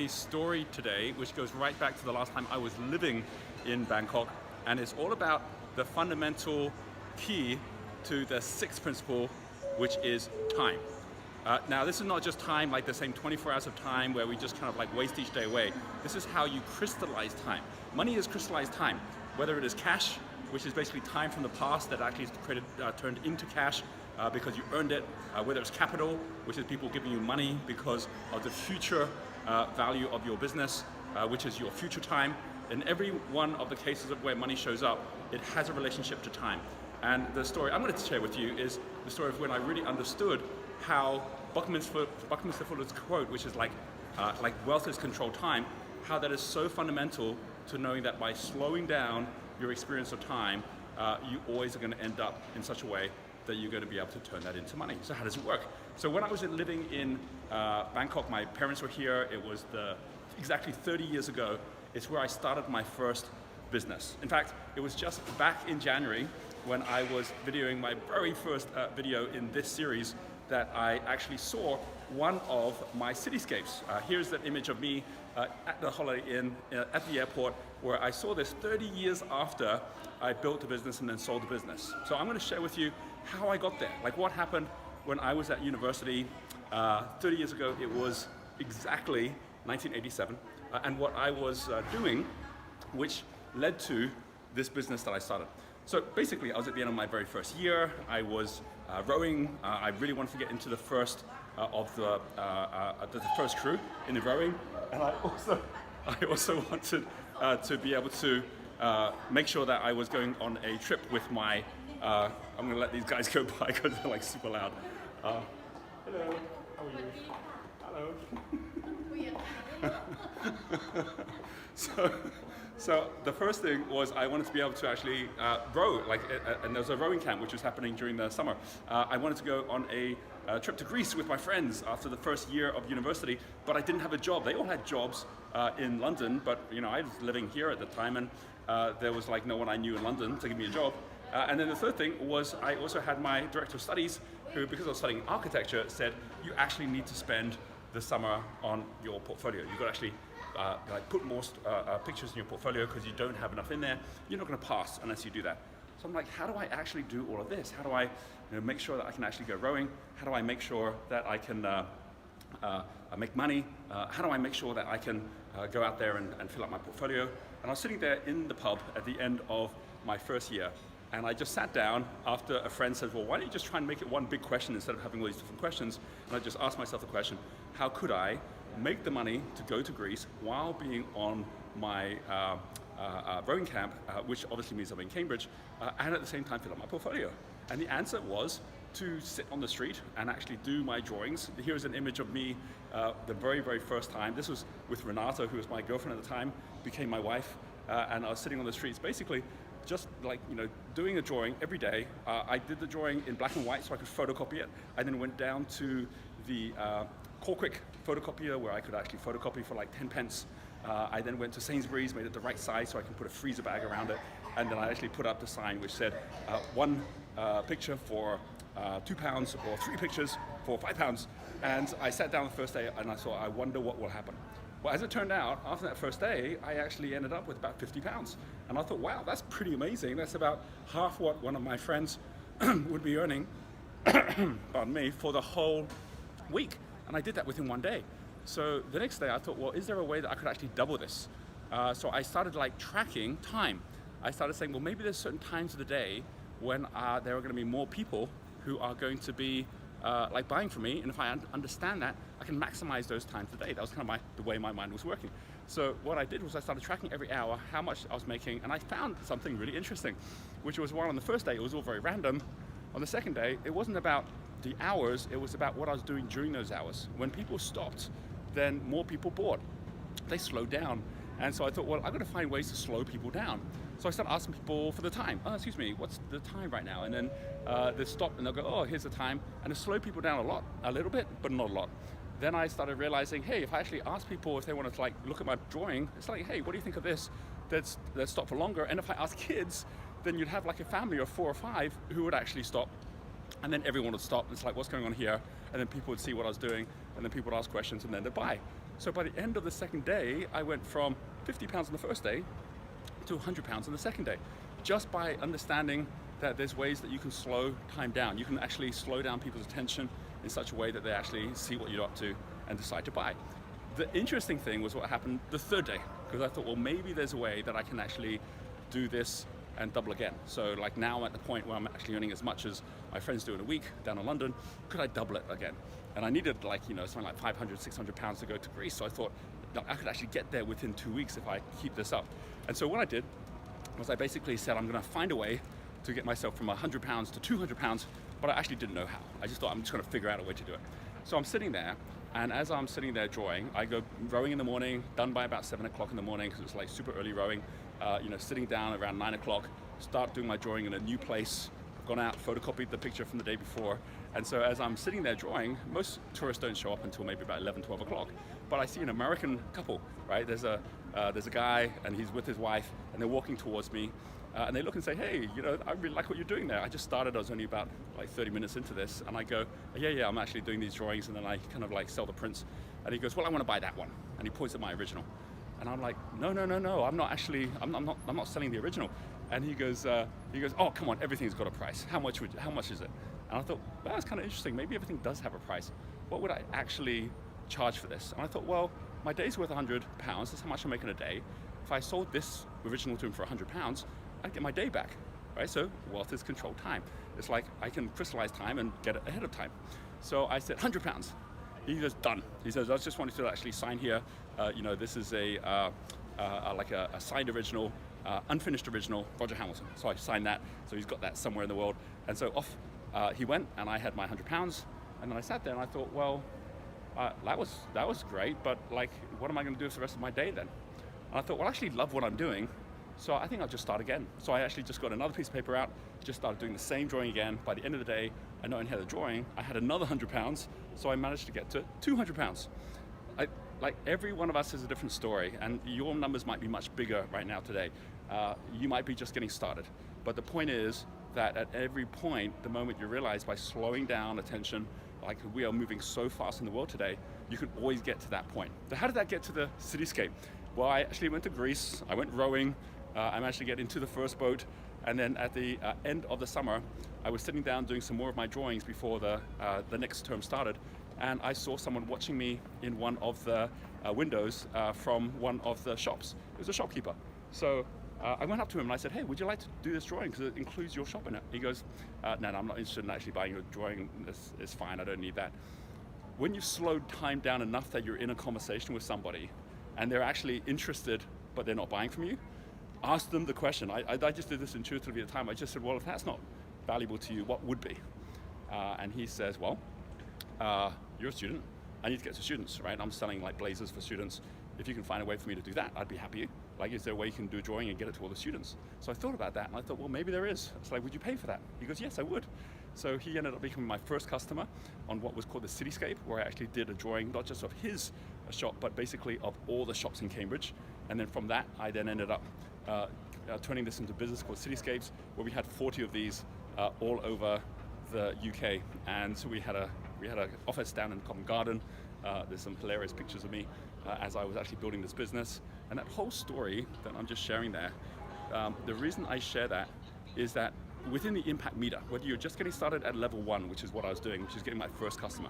A story today which goes right back to the last time I was living in Bangkok, and it's all about the fundamental key to the sixth principle, which is time. Now this is not just time like the same 24 hours of time where we just kind of like waste each day away. This is how you crystallize time. Money is crystallized time, whether it is cash, which is basically time from the past that actually is turned into cash because you earned it, whether it's capital, which is people giving you money because of the future value of your business, which is your future time. In every one of the cases of where money shows up, it has a relationship to time. And the story I'm going to share with you is the story of when I really understood how Buckminster Fuller's quote, which is like wealth is controlled time, how that is so fundamental to knowing that by slowing down your experience of time, you always are going to end up in such a way that you're going to be able to turn that into money. So how does it work? So when I was living in Bangkok, my parents were here. It was exactly 30 years ago. It's where I started my first business. In fact, it was just back in January when I was videoing my very first video in this series that I actually saw one of my cityscapes. Here's an image of me at the Holiday Inn at the airport, where I saw this 30 years after I built the business and then sold the business. So I'm going to share with you how I got there, like what happened when I was at university 30 years ago. It was exactly 1987, and what I was doing, which led to this business that I started. So basically, I was at the end of my very first year. I was rowing. I really wanted to get into the first of the first crew in the rowing, and I also wanted to be able to make sure that I was going on a trip with my. I'm going to let these guys go by because they're like super loud. Hello, how are you? Hello. So the first thing was I wanted to be able to actually row, and there was a rowing camp which was happening during the summer. I wanted to go on a trip to Greece with my friends after the first year of university, but I didn't have a job. They all had jobs in London, but I was living here at the time, and there was like no one I knew in London to give me a job. And then the third thing was I also had my director of studies who, because I was studying architecture, said you actually need to spend the summer on your portfolio. You've got to actually put more pictures in your portfolio because you don't have enough in there. You're not going to pass unless you do that. So I'm like, how do I actually do all of this? How do I make sure that I can actually go rowing? How do I make sure that I can make money? How do I make sure that I can go out there and fill up my portfolio? And I was sitting there in the pub at the end of my first year, and I just sat down after a friend said, well, why don't you just try and make it one big question instead of having all these different questions? And I just asked myself the question, how could I make the money to go to Greece while being on my rowing camp, which obviously means I'm in Cambridge, and at the same time fill up my portfolio? And the answer was to sit on the street and actually do my drawings. Here's an image of me the very, very first time. This was with Renata, who was my girlfriend at the time, became my wife, and I was sitting on the streets basically just doing a drawing every day. I did the drawing in black and white so I could photocopy it. I then went down to the Quick photocopier where I could actually photocopy for like 10 pence. I then went to Sainsbury's, made it the right size so I can put a freezer bag around it, and then I actually put up the sign which said one picture for £2 or 3 pictures for £5. And I sat down the first day and I thought, I wonder what will happen. Well, as it turned out, after that first day, I actually ended up with about £50. And I thought, wow, that's pretty amazing. That's about half what one of my friends would be earning, pardon me, for the whole week. And I did that within one day. So the next day I thought, well, is there a way that I could actually double this? So I started tracking time. I started saying, well, maybe there's certain times of the day when there are going to be more people who are going to be buying from me, and if I understand that, I can maximize those times of the day. That was kind of the way my mind was working. So what I did was I started tracking every hour how much I was making, and I found something really interesting, which was while on the first day it was all very random. On the second day, it wasn't about the hours, it was about what I was doing during those hours. When people stopped, then more people bought. They slowed down. And so I thought, well, I've got to find ways to slow people down. So I started asking people for the time. Oh, excuse me, what's the time right now? And then they stop and they'll go, oh, here's the time. And it slowed people down a little bit, but not a lot. Then I started realizing, hey, if I actually ask people if they want to look at my drawing, it's like, hey, what do you think of this? Let's stop for longer. And if I ask kids, then you'd have a family of 4 or 5 who would actually stop. And then everyone would stop. It's like, what's going on here? And then people would see what I was doing, and then people would ask questions, and then they'd buy. So by the end of the second day, I went from 50 pounds on the first day to 100 pounds on the second day, just by understanding that there's ways that you can slow time down. You can actually slow down people's attention in such a way that they actually see what you're up to and decide to buy. The interesting thing was what happened the third day, because I thought, well, maybe there's a way that I can actually do this and double again. So like now I'm at the point where I'm actually earning as much as my friends do in a week down in London. Could I double it again? And I needed like, something like 500, 600 pounds to go to Greece. So I thought I could actually get there within 2 weeks if I keep this up. And so what I did was I basically said, I'm gonna find a way to get myself from 100 pounds to 200 pounds, but I actually didn't know how. I just thought I'm just gonna figure out a way to do it. So I'm sitting there, and as I'm sitting there drawing, I go rowing in the morning, done by about 7 o'clock in the morning, because it's like super early rowing, sitting down around 9 o'clock, start doing my drawing in a new place. I've gone out, photocopied the picture from the day before, and so as I'm sitting there drawing, most tourists don't show up until maybe about 11, 12 o'clock, but I see an American couple, right? There's a guy, and he's with his wife, and they're walking towards me, and they look and say, hey, I really like what you're doing there. I just started, I was only about like 30 minutes into this, and I go, yeah, I'm actually doing these drawings, and then I kind of like sell the prints. And he goes, well, I want to buy that one. And he points at my original. And I'm like, no, I'm not actually, I'm not selling the original. And he goes, oh, come on, everything's got a price. How much is it? And I thought, well, that's kind of interesting. Maybe everything does have a price. What would I actually charge for this? And I thought, well, my day's worth 100 pounds. That's how much I'm making a day. If I sold this original to him for 100 pounds, I'd get my day back, right? So wealth is controlled time. It's like I can crystallize time and get it ahead of time. So I said 100 pounds. He goes, done. He says, I just wanted to actually sign here. This is a signed original, unfinished original, Roger Hamilton. So I signed that. So he's got that somewhere in the world. And so off he went, and I had my 100 pounds. And then I sat there and I thought, well, that was great, but like, what am I going to do for the rest of my day then? And I thought, well, I actually love what I'm doing. So I think I'll just start again. So I actually just got another piece of paper out, just started doing the same drawing again. By the end of the day, I not only had the drawing, I had another 100 pounds, so I managed to get to 200 pounds. Like every one of us has a different story, and your numbers might be much bigger right now today. You might be just getting started. But the point is that at every point, the moment you realize by slowing down attention, like we are moving so fast in the world today, you can always get to that point. So how did that get to the cityscape? Well, I actually went to Greece, I went rowing, I managed to get into the first boat, and then at the end of the summer, I was sitting down doing some more of my drawings before the next term started, and I saw someone watching me in one of the windows from one of the shops. It was a shopkeeper. So I went up to him and I said, hey, would you like to do this drawing because it includes your shop in it? He goes, no, I'm not interested in actually buying your drawing. It's fine, I don't need that. When you've slowed time down enough that you're in a conversation with somebody and they're actually interested, but they're not buying from you, ask them the question. I just did this intuitively at the time. I just said, well, if that's not valuable to you, what would be? And he says, well, you're a student. I need to get to students, right? I'm selling like blazers for students. If you can find a way for me to do that, I'd be happy. Like, is there a way you can do a drawing and get it to all the students? So I thought about that, and I thought, well, maybe there is. It's like, would you pay for that? He goes, yes, I would. So he ended up becoming my first customer on what was called the Cityscape, where I actually did a drawing, not just of his shop, but basically of all the shops in Cambridge. And then from that, I then ended up turning this into a business called Cityscapes, where we had 40 of these all over the UK. And so we had an office down in Covent Garden. There's some hilarious pictures of me as I was actually building this business. And that whole story that I'm just sharing there, the reason I share that is that within the impact meter, whether you're just getting started at level 1, which is what I was doing, which is getting my first customer,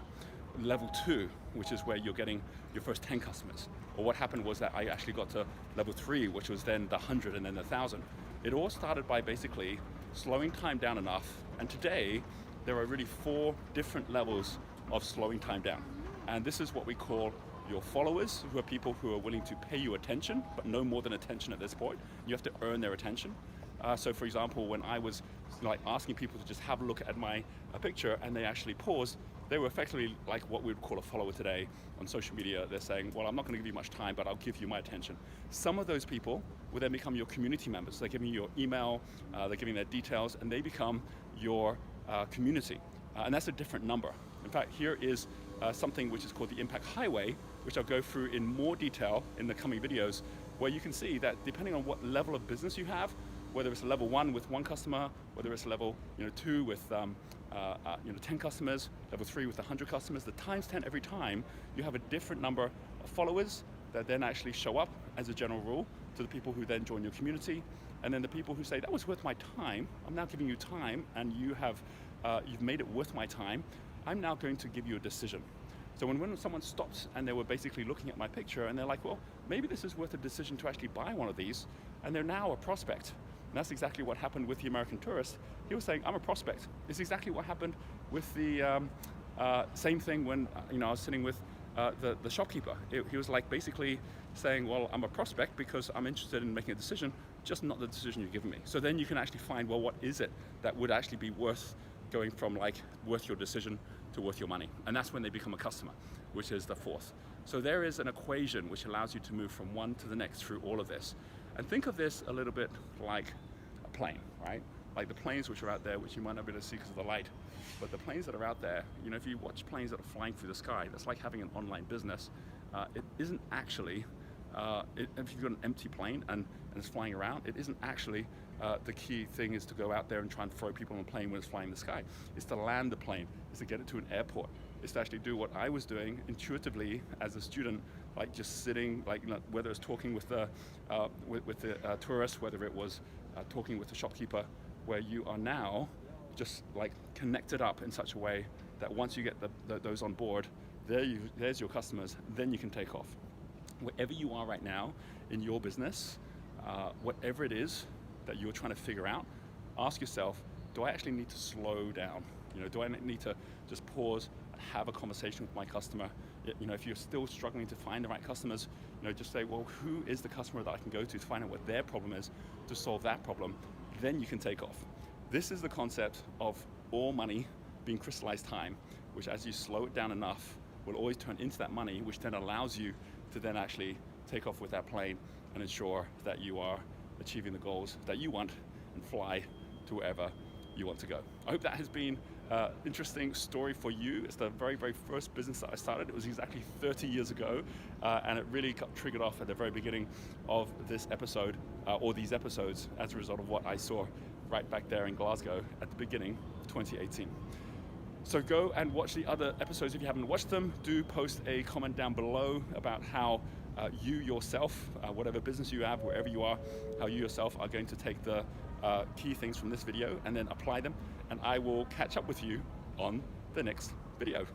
level 2, which is where you're getting your first 10 customers, or what happened was that I actually got to level 3, which was then the 100 and then the 1,000. It all started by basically slowing time down enough, and today there are really 4 different levels of slowing time down. And this is what we call your followers, who are people who are willing to pay you attention, but no more than attention at this point. You have to earn their attention. So for example, when I was like asking people to just have a look at my picture and they actually paused, they were effectively like what we would call a follower today on social media. They're saying, well, I'm not going to give you much time, but I'll give you my attention. Some of those people will then become your community members. They're giving you your email, they're giving their details, and they become your community. And that's a different number. In fact, here is something which is called the Impact Highway, which I'll go through in more detail in the coming videos, where you can see that depending on what level of business you have, whether it's a level 1 with 1 customer, whether it's a level 2 with 10 customers, level 3 with 100 customers, the times 10 every time, you have a different number followers that then actually show up as a general rule to the people who then join your community, and then the people who say, that was worth my time, I'm now giving you time, and you've made it worth my time, I'm now going to give you a decision. So when someone stops and they were basically looking at my picture and they're like, well, maybe this is worth a decision to actually buy one of these, and they're now a prospect. And that's exactly what happened with the American tourist. He was saying, I'm a prospect. It's exactly what happened with the same thing when I was sitting with the shopkeeper. He was like basically saying, well, I'm a prospect because I'm interested in making a decision, just not the decision you're giving me. So then you can actually find, well, what is it that would actually be worth going from like worth your decision to worth your money? And that's when they become a customer, which is the fourth. So there is an equation which allows you to move from one to the next through all of this. And think of this a little bit like a plane, right? Like the planes which are out there, which you might not be able to see because of the light, but the planes that are out there, if you watch planes that are flying through the sky, that's like having an online business. It isn't actually, if you've got an empty plane and it's flying around, it isn't actually the key thing is to go out there and try and throw people on a plane when it's flying in the sky. It's to land the plane, it's to get it to an airport. It's to actually do what I was doing intuitively as a student, like just sitting, like whether it's talking with the tourist, whether it was talking with the shopkeeper, where you are now just like connected up in such a way that once you get those on board, there's your customers, then you can take off. Wherever you are right now in your business, whatever it is that you're trying to figure out, ask yourself, do I actually need to slow down? Do I need to just pause and have a conversation with my customer? If you're still struggling to find the right customers, just say, well, who is the customer that I can go to find out what their problem is, to solve that problem? Then you can take off. This is the concept of all money being crystallized time, which as you slow it down enough, will always turn into that money, which then allows you to then actually take off with that plane and ensure that you are achieving the goals that you want and fly to wherever you want to go. I hope that has been an interesting story for you. It's the very, very first business that I started. It was exactly 30 years ago, and it really got triggered off at the very beginning of this episode, or these episodes, as a result of what I saw right back there in Glasgow at the beginning of 2018. So go and watch the other episodes if you haven't watched them. Do post a comment down below about how you yourself, whatever business you have, wherever you are, how you yourself are going to take the key things from this video and then apply them. And I will catch up with you on the next video.